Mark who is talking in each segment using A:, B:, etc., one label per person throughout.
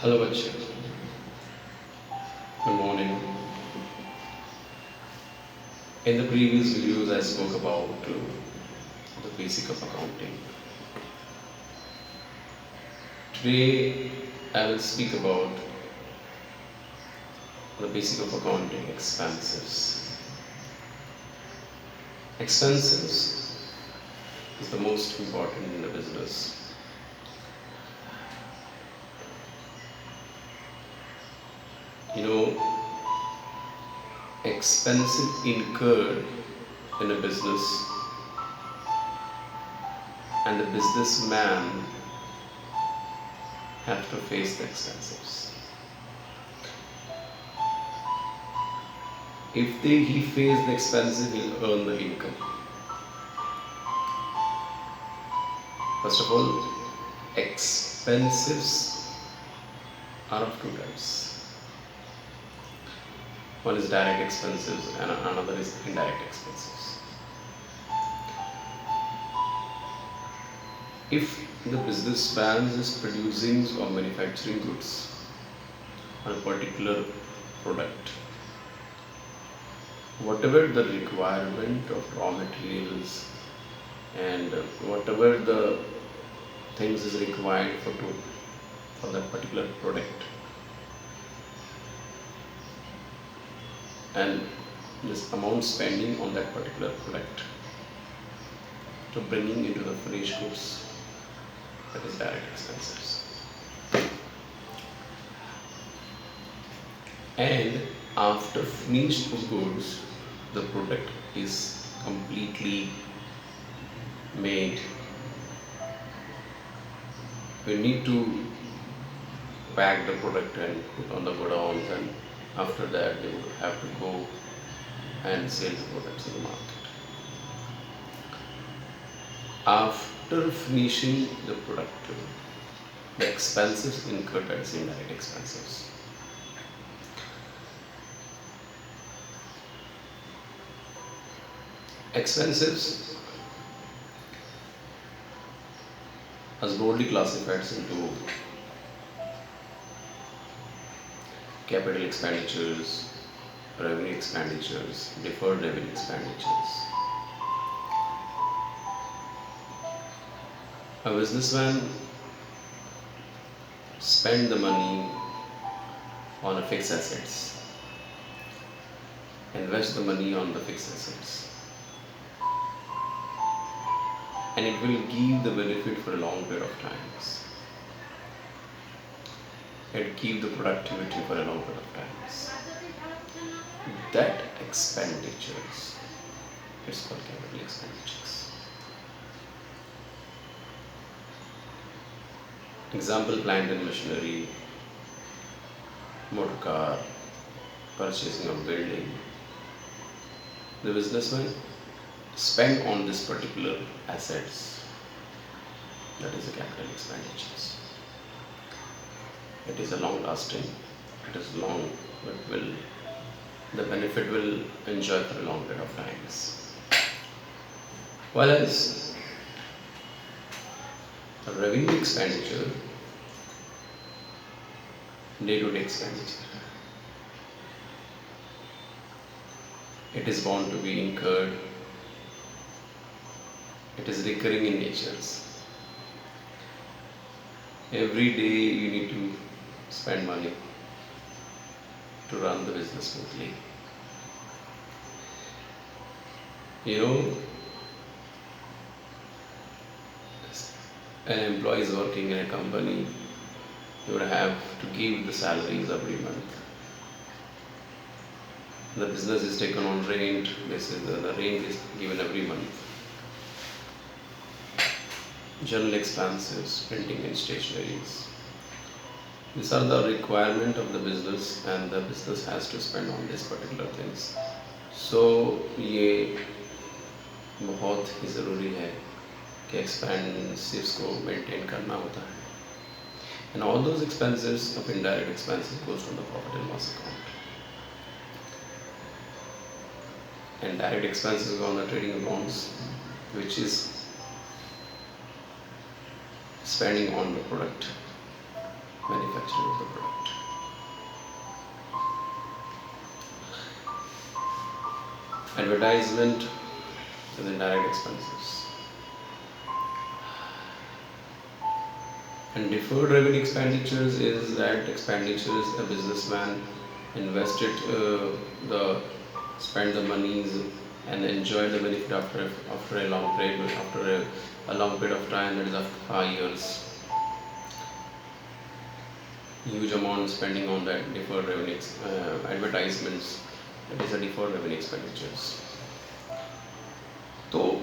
A: Hello, Asif. Good morning. In the previous videos, I spoke about the basic of accounting. Today, I will speak about the basic of accounting expenses. Expenses is the most important in the business. You know, expenses incurred in a business and the businessman have to face the expenses. If he face the expenses, he'll earn the income. First of all, expenses are of two types. One is direct expenses and another is indirect expenses. If the businessman is producing or manufacturing goods on a particular product, whatever the requirement of raw materials and whatever the things is required for that particular product, and this amount spending on that particular product to bringing into the finished goods, that is direct expenses. And after finished goods, the product is completely made. We need to pack the product and put on the godowns, and after that they would have to go and sell the products in the market. After finishing the product, the expenses incurred as indirect expenses. Expenses are broadly classified into capital expenditures, revenue expenditures, deferred revenue expenditures. A businessman spend the money on a fixed assets, invest the money on the fixed assets, and it will give the benefit for a long period of times. It keep the productivity for a long period of times. That expenditures, it's called capital expenditures. Example, plant and machinery, motor car, purchasing of building. The businessman spend on this particular assets, that is the capital expenditures. It is a long lasting, it is long, but the benefit will enjoy for a long period of times. Whereas a revenue expenditure, day-to-day expenditure, it is bound to be incurred. It is recurring in nature. Every day you need to spend money to run the business smoothly. You know, an employee is working in a company, you would have to give the salaries every month. The business is taken on rent, the rent is given every month. General expenses, printing and stationeries. These are the requirement of the business, and the business has to spend on these particular things. So ये बहुत ही ज़रूरी है कि expenses को maintain करना होता है. And all those expenses of indirect expenses goes from the profit and loss account. And direct expenses go on the trading accounts, which is spending on the product. manufacturing of the product. Advertisement is indirect expenses. And deferred revenue expenditures is that expenditures a businessman invested the spend the monies and enjoy the benefit after a long period a long period of time, that is after 5 years. Huge amount spending on that deferred revenue advertisements, that is a deferred revenue expenditures. So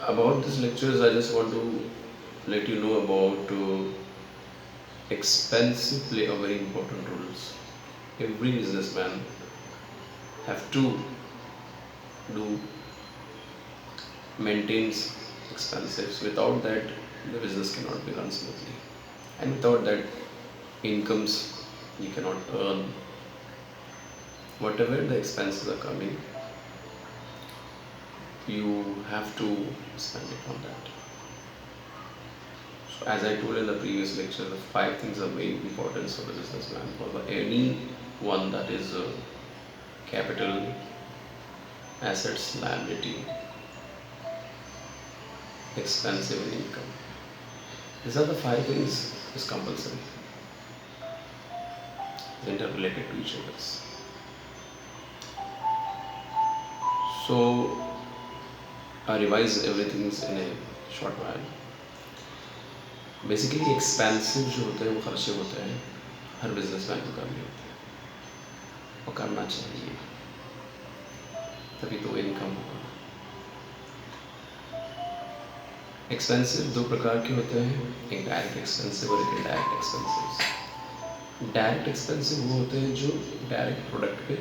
A: about these lectures, I just want to let you know about expenses play a very important roles. Every businessman have to do maintains expenses. Without that, the business cannot be run smoothly, and without that, incomes you cannot earn. Whatever the expenses are coming, you have to spend it on that. So as I told in the previous lecture, the 5 things are very important for the businessman. For any one, that is capital, assets, liability, expensive, and income. These are the 5 things is compulsory. They are interrelated to each other. So I revise everything in a short while. Basically expensive जो होते हैं वो खर्चे होते हैं, हर businessman को करने होते हैं और करना चाहिए, तभी तो इनकम होगा। एक्सपेंसिव 2 प्रकार के होते हैं, एक डायरेक्ट एक्सपेंसिव और एक इनडायरेक्ट एक्सपेंसिव। डायरेक्ट एक्सपेंसिव वो होते हैं जो डायरेक्ट प्रोडक्ट पे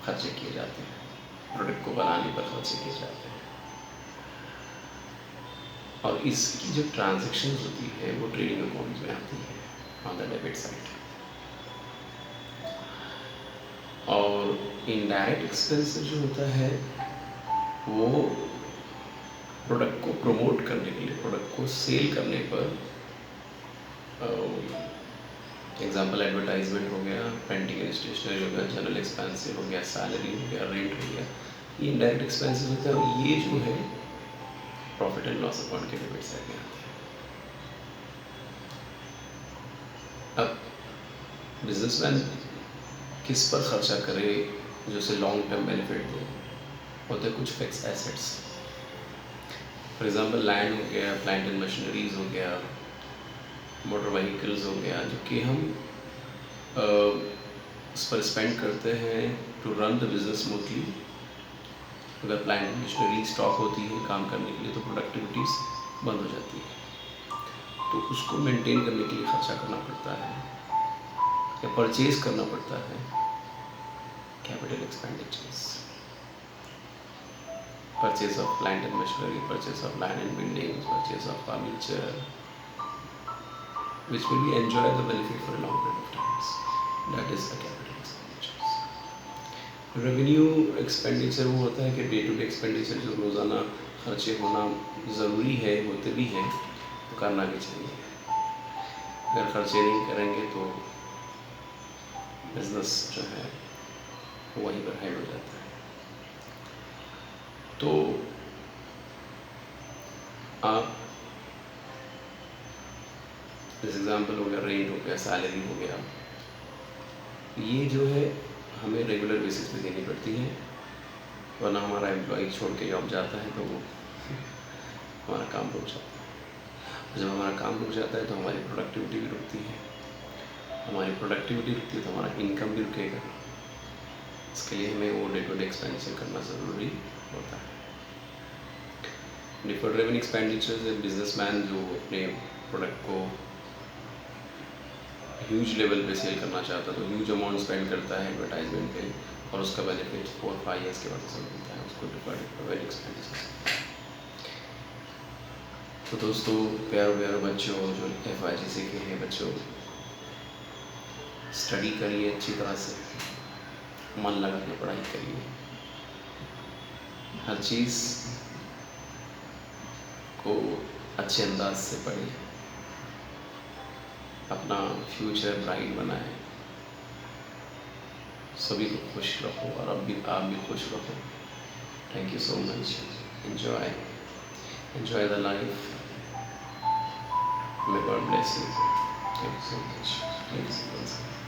A: खर्चे किए जाते हैं, प्रोडक्ट को बनाने पर खर्चे किए जाते हैं, और इसकी जो ट्रांजैक्शंस होती है वो ट्रेडिंग अकाउंट में आती है ऑन द डेबिट साइड। और इनडायरेक्ट एक्सपेंस जो होता है वो प्रोडक्ट को प्रमोट करने के लिए, प्रोडक्ट को सेल करने पर, एग्जांपल एडवर्टाइजमेंट हो गया, प्रिंटिंग एंड स्टेशनरी हो गया, जनरल एक्सपेंसिव हो गया, सैलरी हो गया, रेंट हो गया, ये इनडायरेक्ट एक्सपेंसिव होता है। और ये जो है प्रॉफिट एंड लॉस अकाउंट के डेबिट साइड में आते हैं। अब बिजनेसमैन किस पर खर्चा करे जो उसे लॉन्ग टर्म बेनिफिट दे, होते कुछ fix assets. For example land हो गया, प्लांट एंड मशीनरीज हो गया, मोटर व्हीकल्स हो गया, जो कि हम उस पर स्पेंड करते हैं to run the business smoothly. अगर प्लांट मशीनरी स्टॉक होती है काम करने के लिए तो प्रोडक्टिविटीज बंद हो जाती है, तो उसको मेंटेन करने के लिए खर्चा करना पड़ता है या परचेज करना पड़ता है, capital expenditures, purchase of plant and machinery, purchase of land and buildings, purchase of furniture, which will be enjoy the benefit for a long period of times. That is the capital expenditures. Revenue expenditure वो होता है कि day to day expenditure जो रोज़ाना खर्चे होना ज़रूरी है, होते भी हैं, तो करना भी चाहिए। अगर खर्चे नहीं करेंगे तो बिजनेस जो है वहीं पर हेड हो जाता है। तो आप जैसे एग्जांपल हो गया, रेंट हो गया, सैलरी हो गया, ये जो है हमें रेगुलर बेसिस पे देनी पड़ती है, वरना हमारा एम्प्लॉय छोड़ के जॉब जाता है तो वो हमारा काम रुक जाता है। जब हमारा काम रुक जाता है तो हमारी प्रोडक्टिविटी भी रुकती है, हमारी प्रोडक्टिविटी रुकती है तो हमारा इनकम भी रुकेगा। इसके लिए हमें वो डे टू डे एक्सपेंडिचर करना ज़रूरी होता है। डिफर्ड रेवेन्यू एक्सपेंडिचर से बिजनेसमैन जो अपने प्रोडक्ट को ह्यूज लेवल पे सेल करना चाहता है तो ह्यूज अमाउंट स्पेंड करता है एडवर्टाइजमेंट पे, और उसका बेनिफिट 4-5 ईयर्स के बाद उसे मिलता है, उसको डिफर्ड रेवेन्यू एक्सपेंडिचर। तो दोस्तों, प्यारे बच्चों, जो FYG सीखे हैं बच्चों, स्टडी करिए अच्छी तरह से, मन लगा के पढ़ाई करिए, हर चीज़ को अच्छे अंदाज से पढ़िए। अपना फ्यूचर ब्राइट बनाएं। सभी को खुश रखो और आप भी खुश रहो। Thank you so much. Enjoy enjoy the life. May God bless you. Thank you so much. Thank you so much.